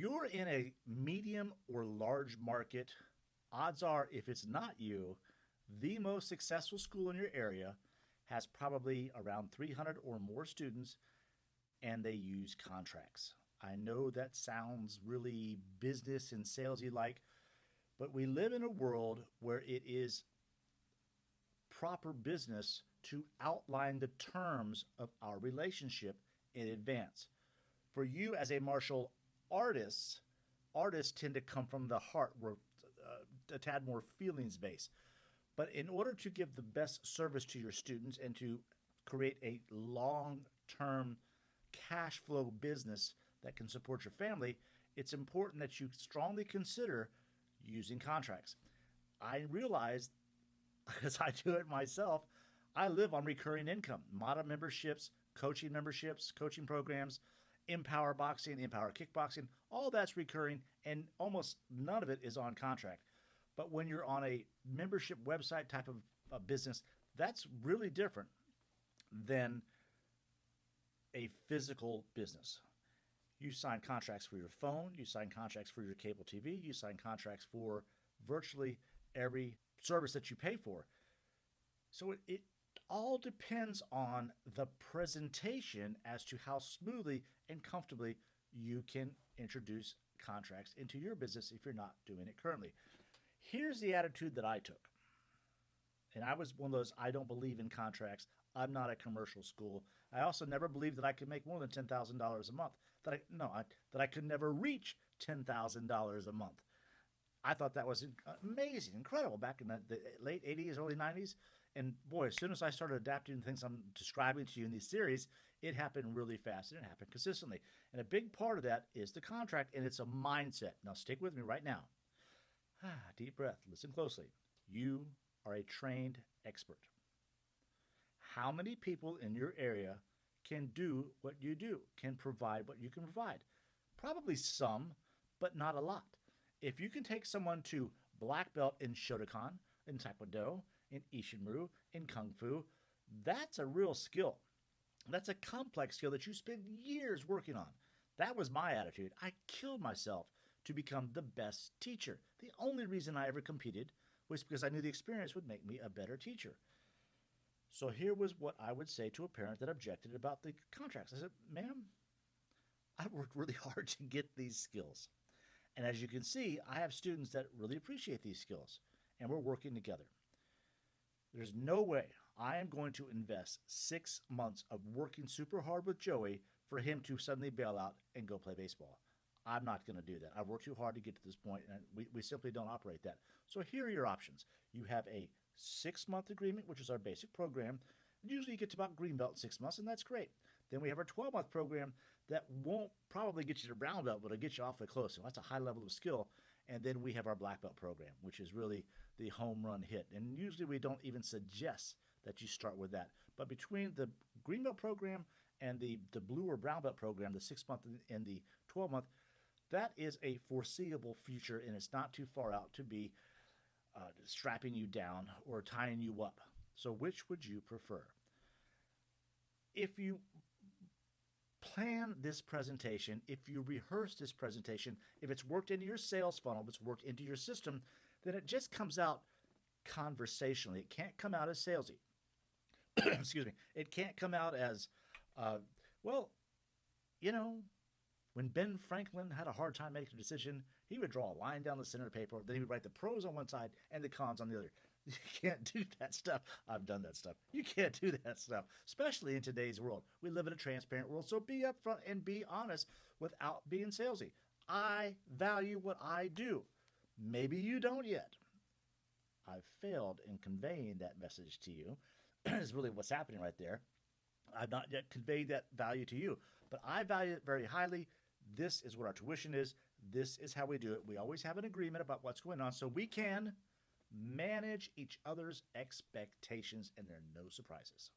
you're in a medium or large market, odds are, if it's not you, the most successful school in your area has probably around 300 or more students and they use contracts. I know that sounds really business and salesy like, but we live in a world where it is proper business to outline the terms of our relationship in advance. For you as a martial artist, artists tend to come from the heart. We're a tad more feelings based. But in order to give the best service to your students and to create a long term cash flow business that can support your family, it's important that you strongly consider using contracts. I realize, because I do it myself, I live on recurring income, MATA memberships, coaching programs, Empower Boxing, Empower Kickboxing, all that's recurring, and almost none of it is on contract. But when you're on a membership website type of business, that's really different than a physical business. You sign contracts for your phone, you sign contracts for your cable TV, you sign contracts for virtually every service that you pay for. So it all depends on the presentation as to how smoothly and comfortably you can introduce contracts into your business if you're not doing it currently. Here's the attitude that I took. And I was one of those, I don't believe in contracts. I'm not a commercial school. I also never believed that I could make more than $10,000 a month. That I could never reach $10,000 a month. I thought that was amazing, incredible back in the late 80s, early 90s. And boy, as soon as I started adapting the things I'm describing to you in these series, it happened really fast and it happened consistently. And a big part of that is the contract, and it's a mindset. Now, stick with me right now. Deep breath, listen closely. You are a trained expert. How many people in your area can do what you do, can provide what you can provide? Probably some, but not a lot. If you can take someone to black belt in Shotokan, in Taekwondo, in Ishinru, in Kung Fu, that's a real skill. That's a complex skill that you spend years working on. That was my attitude. I killed myself to become the best teacher. The only reason I ever competed was because I knew the experience would make me a better teacher. So here was what I would say to a parent that objected about the contracts. I said, ma'am, I worked really hard to get these skills. And as you can see, I have students that really appreciate these skills, and we're working together. There's no way I am going to invest 6 months of working super hard with Joey for him to suddenly bail out and go play baseball. I'm not going to do that. I've worked too hard to get to this point, and we simply don't operate that. So here are your options. You have a 6 month agreement, which is our basic program. Usually you get to about green belt in 6 months, and that's great. Then we have our 12-month program that won't probably get you to brown belt, but it'll get you awfully close. So that's a high level of skill. And then we have our black belt program, which is really the home run hit. And usually we don't even suggest that you start with that. But between the green belt program and the blue or brown belt program, the 6 month and the 12-month, that is a foreseeable future, and it's not too far out to be strapping you down or tying you up. So which would you prefer? If you plan this presentation, if you rehearse this presentation, if it's worked into your sales funnel, if it's worked into your system, then it just comes out conversationally. It can't come out as salesy. Excuse me. It can't come out as, well, you know, when Ben Franklin had a hard time making a decision, he would draw a line down the center of the paper, then he would write the pros on one side and the cons on the other. You can't do that stuff. I've done that stuff. You can't do that stuff, especially in today's world. We live in a transparent world, so be upfront and be honest without being salesy. I value what I do. Maybe you don't yet. I've failed in conveying that message to you. Is really what's happening right there. I've not yet conveyed that value to you, but I value it very highly. This is what our tuition is. This is how we do it. We always have an agreement about what's going on so we can manage each other's expectations, and there are no surprises.